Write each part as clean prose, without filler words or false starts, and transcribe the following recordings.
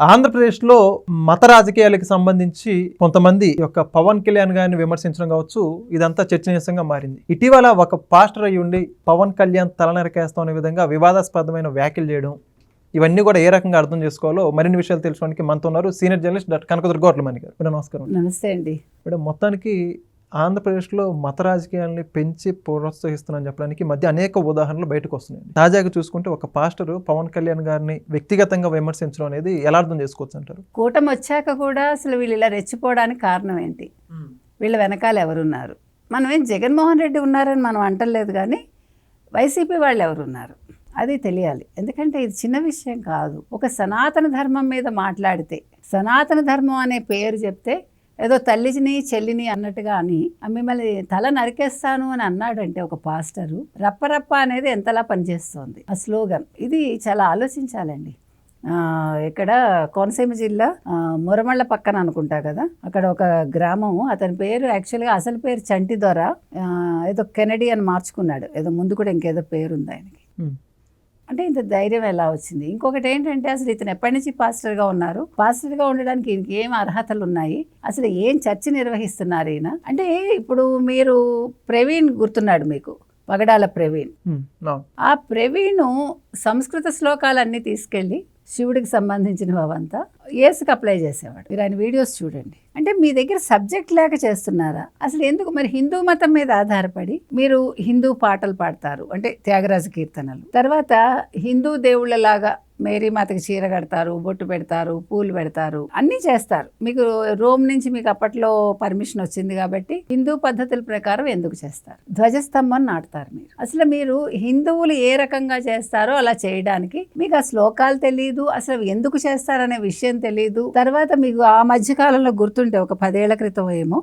ఆంధ్రప్రదేశ్లో మత రాజకీయాలకు సంబంధించి కొంతమంది యొక్క పవన్ కళ్యాణ్ గారిని విమర్శించడం కావచ్చు, ఇదంతా చర్చనీయాంశంగా మారింది. ఇటీవల ఒక పాస్టర్ అయ్యి ఉండి పవన్ కళ్యాణ్ తల నరికేస్తాం అనే విధంగా వివాదాస్పదమైన వ్యాఖ్యలు చేయడం, ఇవన్నీ కూడా ఏ రకంగా అర్థం చేసుకోవాలో మరిన్ని విషయాలు తెలుసుకోవడానికి మనతో ఉన్నారు సీనియర్ జర్నలిస్ట్ డాక్టర్ కనకదుర్గ గౌర్లమణి గారు. నమస్కారం. నమస్తే అండి. మేడం, మొత్తానికి ఆంధ్రప్రదేశ్లో మత రాజకీయాలని పెంచి ప్రోత్సహిస్తున్నారని చెప్పడానికి మధ్య అనేక ఉదాహరణలు బయటకు వస్తున్నాయి. తాజాగా చూసుకుంటే ఒక పాస్టరు పవన్ కళ్యాణ్ గారిని వ్యక్తిగతంగా విమర్శించడం అనేది ఎలా అర్థం చేసుకోవచ్చు అంటారు? కూటమి వచ్చాక కూడా అసలు వీళ్ళు ఇలా రెచ్చిపోవడానికి కారణం ఏంటి? వీళ్ళ వెనకాల ఎవరున్నారు? మనం ఏం జగన్మోహన్ రెడ్డి ఉన్నారని మనం అంటలేదు, కానీ వైసీపీ వాళ్ళు ఎవరున్నారు అది తెలియాలి. ఎందుకంటే ఇది చిన్న విషయం కాదు. ఒక సనాతన ధర్మం మీద మాట్లాడితే, సనాతన ధర్మం అనే పేరు చెప్తే ఏదో తల్లిని చెల్లిని అన్నట్టుగా అని మిమ్మల్ని తల నరికేస్తాను అని అన్నాడంటే ఒక పాస్టరు, రప్పరప్ప అనేది ఎంతలా పనిచేస్తోంది ఆ స్లోగన్. ఇది చాలా ఆలోచించాలండి. ఇక్కడ కోనసీమ జిల్లా మురమళ్ళ పక్కన అనుకుంటా కదా, అక్కడ ఒక గ్రామం, అతని పేరు యాక్చువల్గా అసలు పేరు చంటి దొర, ఏదో కెనడీ అని మార్చుకున్నాడు, ఏదో ముందు కూడా ఇంకేదో పేరుంది ఆయనకి. అంటే ఇంత ధైర్యం ఎలా వచ్చింది? ఇంకొకటి ఏంటంటే, అసలు ఇతను ఎప్పటి నుంచి పాస్టర్గా ఉన్నారు, పాస్టర్గా ఉండడానికి ఈయనకి ఏం అర్హతలు ఉన్నాయి, అసలు ఏం చర్చ నిర్వహిస్తున్నారు ఈయన అంటే? ఇప్పుడు మీరు ప్రవీణ్ గుర్తున్నాడు మీకు, పగడాల ప్రవీణ్. ఆ ప్రవీణ్ సంస్కృత శ్లోకాలన్నీ తీసుకెళ్ళి శివుడికి సంబంధించినవంతా యేసుకి అప్లై చేసేవాడు. మీరు ఆయన వీడియోస్ చూడండి. అంటే మీ దగ్గర సబ్జెక్ట్ లేక చేస్తున్నారా? అసలు ఎందుకు? మరి హిందూ మతం మీద ఆధారపడి మీరు హిందూ పాటలు పాడతారు, అంటే త్యాగరాజ కీర్తనలు, తర్వాత హిందూ దేవుళ్ళలాగా మేరీ మాతకి చీర కడతారు, బొట్టు పెడతారు, పూలు పెడతారు, అన్నీ చేస్తారు. మీకు రోమ్ నుంచి మీకు అప్పట్లో పర్మిషన్ వచ్చింది కాబట్టి హిందూ పద్ధతుల ప్రకారం ఎందుకు చేస్తారు? ధ్వజస్తంభం నాటుతారు. అసలు మీరు హిందువులు ఏ రకంగా చేస్తారో అలా చేయడానికి మీకు ఆ శ్లోకాలు తెలియదు, అసలు ఎందుకు చేస్తారనే విషయం తెలియదు. తర్వాత మీకు ఆ మధ్యకాలంలో గుర్తుంటే ఒక 10 ఏళ్ల క్రితం ఏమో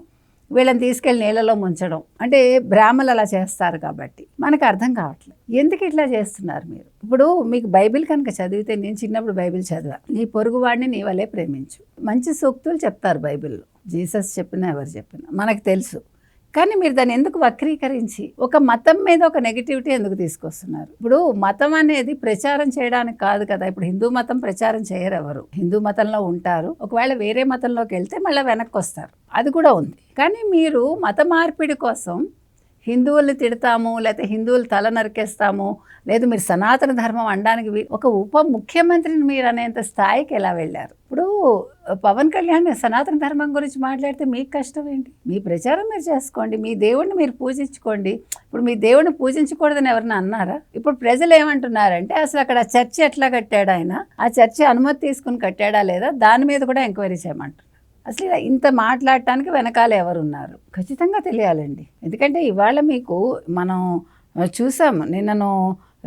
వీళ్ళని తీసుకెళ్ళి నీళ్ళలో ముంచడం, అంటే బ్రాహ్మణులు అలా చేస్తారు కాబట్టి మనకు అర్థం కావట్లేదు ఎందుకు ఇట్లా చేస్తున్నారు మీరు. ఇప్పుడు మీకు బైబిల్ కనుక చదివితే, నేను చిన్నప్పుడు బైబిల్ చదివా, నీ పొరుగువాడిని నీ వలే ప్రేమించు, మంచి సూక్తులు చెప్తారు బైబిల్లో, జీసస్ చెప్పినా ఎవరు చెప్పినా మనకు తెలుసు. కానీ మీరు దాన్ని ఎందుకు వక్రీకరించి ఒక మతం మీద ఒక నెగిటివిటీ ఎందుకు తీసుకొస్తున్నారు? ఇప్పుడు మతం అనేది ప్రచారం చేయడానికి కాదు కదా. ఇప్పుడు హిందూ మతం ప్రచారం చేయరు ఎవరు, హిందూ మతంలో ఉంటారు, ఒకవేళ వేరే మతంలోకి వెళ్తే మళ్ళీ వెనక్కి వస్తారు, అది కూడా ఉంది. కానీ మీరు మత మార్పిడి కోసం హిందువుల్ని తిడతాము, లేకపోతే హిందువులు తల నరికేస్తాము, లేదు మీరు సనాతన ధర్మం అనడానికి ఒక ఉప ముఖ్యమంత్రిని మీరు అనేంత స్థాయికి ఎలా వెళ్ళారు? ఇప్పుడు పవన్ కళ్యాణ్ సనాతన ధర్మం గురించి మాట్లాడితే మీకు కష్టం ఏంటి? మీ ప్రచారం మీరు చేసుకోండి, మీ దేవుడిని మీరు పూజించుకోండి. ఇప్పుడు మీ దేవుడిని పూజించకూడదని ఎవరన్నా అన్నారా? ఇప్పుడు ప్రజలు ఏమంటున్నారంటే, అసలు అక్కడ చర్చి ఎట్లా కట్టాడు ఆయన, ఆ చర్చి అనుమతి తీసుకుని కట్టాడా లేదా, దాని మీద కూడా ఎంక్వైరీ చేయమంటారు. అసలు ఇంత మాట్లాడటానికి వెనకాల ఎవరున్నారు ఖచ్చితంగా తెలియాలండి. ఎందుకంటే ఇవాళ మీకు మనం చూసాం, నిన్నను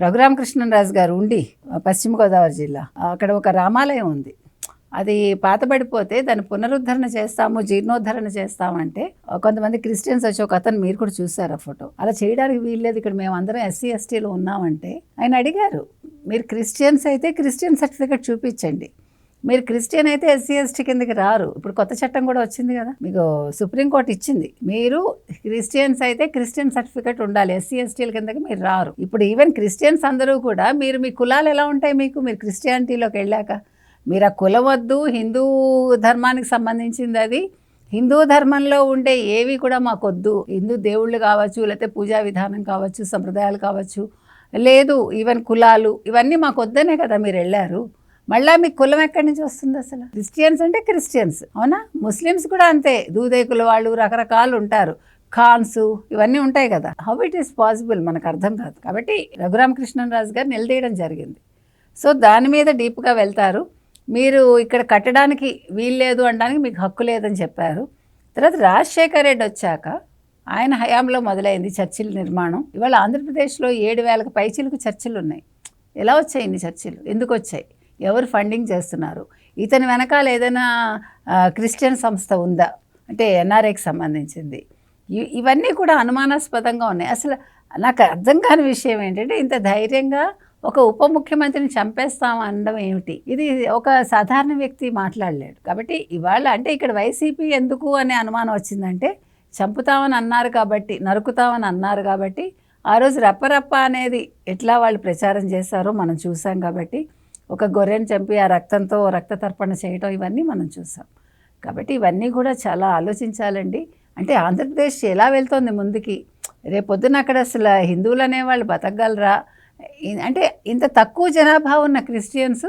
రఘురామకృష్ణరాజు గారు ఉండి పశ్చిమ గోదావరి జిల్లా, అక్కడ ఒక రామాలయం ఉంది, అది పాతబడిపోతే దాన్ని పునరుద్ధరణ చేస్తాము, జీర్ణోద్ధరణ చేస్తామంటే కొంతమంది క్రిస్టియన్స్ వచ్చి, ఒక అతను మీరు కూడా చూసారు ఆ ఫోటో, అలా చేయడానికి వీల్లేదు, ఇక్కడ మేము అందరం ఎస్సీ ఎస్టీలో ఉన్నామంటే ఆయన అడిగారు, మీరు క్రిస్టియన్స్ అయితే క్రిస్టియన్ సర్టిఫికేట్ చూపించండి, మీరు క్రిస్టియన్ అయితే ఎస్సీ ఎస్టీ కిందకి రారు. ఇప్పుడు కొత్త చట్టం కూడా వచ్చింది కదా, మీకు సుప్రీంకోర్టు ఇచ్చింది, మీరు క్రిస్టియన్స్ అయితే క్రిస్టియన్ సర్టిఫికేట్ ఉండాలి, ఎస్సీ ఎస్టీల కిందకి మీరు రారు. ఇప్పుడు ఈవెన్ క్రిస్టియన్స్ అందరూ కూడా, మీరు మీ కులాలు ఎలా ఉంటాయి మీకు, మీరు క్రిస్టియానిటీలోకి వెళ్ళాక మీరు ఆ కులం వద్దు, హిందూ ధర్మానికి సంబంధించింది అది, హిందూ ధర్మంలో ఉండే ఏవి కూడా మాకొద్దు, హిందూ దేవుళ్ళు కావచ్చు, లేకపోతే పూజా విధానం కావచ్చు, సంప్రదాయాలు కావచ్చు, లేదు ఈవెన్ కులాలు, ఇవన్నీ మాకొద్దనే కదా మీరు వెళ్ళారు. మళ్ళీ మీ కులం ఎక్కడి నుంచి వస్తుంది? అసలు క్రిస్టియన్స్ అంటే క్రిస్టియన్స్, అవునా? ముస్లిమ్స్ కూడా అంతే, దూదేకుల వాళ్ళు రకరకాలు ఉంటారు, ఖాన్స్ ఇవన్నీ ఉంటాయి కదా. హౌ ఇట్ ఈస్ పాసిబుల్ మనకు అర్థం కాదు. కాబట్టి రఘురామకృష్ణరాజు గారు నిలదీయడం జరిగింది. సో దాని మీద డీప్గా వెళ్తారు. మీరు ఇక్కడ కట్టడానికి వీల్లేదు అనడానికి మీకు హక్కు లేదని చెప్పారు. తర్వాత రాజశేఖర్ రెడ్డి వచ్చాక ఆయన హయాంలో మొదలైంది చర్చిల నిర్మాణం. ఇవాళ ఆంధ్రప్రదేశ్లో 7,000కు పైచిలకు చర్చిలు ఉన్నాయి. ఎలా వచ్చాయి ఇన్ని చర్చిలు? ఎందుకు వచ్చాయి? ఎవరు ఫండింగ్ చేస్తున్నారు? ఇతని వెనకాల ఏదైనా క్రిస్టియన్ సంస్థ ఉందా అంటే ఎన్ఆర్ఐకి సంబంధించింది? ఇవన్నీ కూడా అనుమానాస్పదంగా ఉన్నాయి. అసలు నాకు అర్థం కాని విషయం ఏంటంటే, ఇంత ధైర్యంగా ఒక ఉప ముఖ్యమంత్రిని చంపేస్తాం అనడం ఏమిటి? ఇది ఒక సాధారణ వ్యక్తి మాట్లాడలేడు. కాబట్టి ఇవాళ అంటే ఇక్కడ వైసీపీ ఎందుకు అనే అనుమానం వచ్చిందంటే, చంపుతామని అన్నారు కాబట్టి, నరుకుతామని అన్నారు కాబట్టి, ఆ రోజు రప్పరప్ప అనేది ఎట్లా వాళ్ళు ప్రచారం చేశారో మనం చూసాం కాబట్టి, ఒక గొర్రెని చంపి ఆ రక్తంతో రక్త తర్పణ చేయటం ఇవన్నీ మనం చూసాం. కాబట్టి ఇవన్నీ కూడా చాలా ఆలోచించాలండి. అంటే ఆంధ్రప్రదేశ్ ఎలా వెళ్తోంది ముందుకి, రేపొద్దున అక్కడ అసలు హిందువులు అనేవాళ్ళు బతకగలరా? అంటే ఇంత తక్కువ జనాభా ఉన్న క్రిస్టియన్స్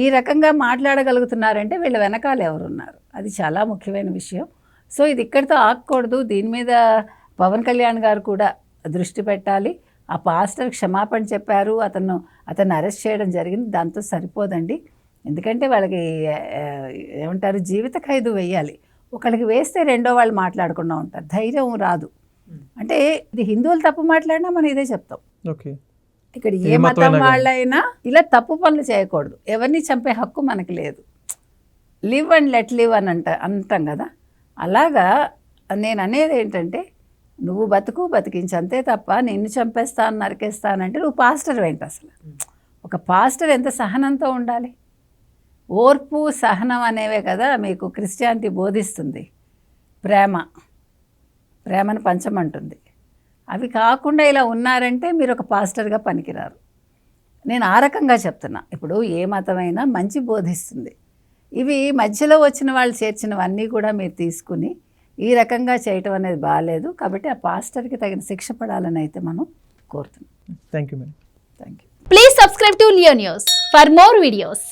ఈ రకంగా మాట్లాడగలుగుతున్నారంటే వీళ్ళ వెనకాల ఎవరున్నారు, అది చాలా ముఖ్యమైన విషయం. సో ఇది ఇక్కడితో ఆగకూడదు. దీని మీద పవన్ కళ్యాణ్ గారు కూడా దృష్టి పెట్టాలి. ఆ పాస్టర్ క్షమాపణ చెప్పారు, అతన్ని అరెస్ట్ చేయడం జరిగింది, దాంతో సరిపోదండి. ఎందుకంటే వాళ్ళకి ఏమంటారు, జీవిత ఖైదు వేయాలి. ఒకళ్ళకి వేస్తే రెండో వాళ్ళు మాట్లాడకుండా ఉంటారు, ధైర్యం రాదు. అంటే ఇది హిందువులు తప్పు మాట్లాడినా మనం ఇదే చెప్తాం. ఓకే, ఇక్కడ ఏ మతం వాళ్ళైనా ఇలా తప్పు పనులు చేయకూడదు. ఎవరిని చంపే హక్కు మనకి లేదు. లివ్ అండ్ లెట్ లివ్ అని అంటాం కదా, అలాగా నేను అనేది ఏంటంటే నువ్వు బతికించి అంతే తప్ప నిన్ను చంపేస్తాను నరికేస్తానంటే నువ్వు పాస్టర్ ఏంటి అసలు? ఒక పాస్టర్ ఎంత సహనంతో ఉండాలి? ఓర్పు సహనం అనేవే కదా మీకు క్రిస్టియానిటీ బోధిస్తుంది. ప్రేమను పంచమంటుంది. అవి కాకుండా ఇలా ఉన్నారంటే మీరు ఒక పాస్టర్గా పనికిరారు. నేను ఆ రకంగా చెప్తున్నా. ఇప్పుడు ఏ మతమైనా మంచి బోధిస్తుంది. ఇవి మధ్యలో వచ్చిన వాళ్ళు చేర్చినవన్నీ కూడా మీరు తీసుకుని ఈ రకంగా చేయటం అనేది బాగాలేదు. కాబట్టి ఆ పాస్టర్కి తగిన శిక్ష పడాలని అయితే మనం కోరుతున్నాం. Thank you madam. Thank you. Please subscribe to Leo News for more videos.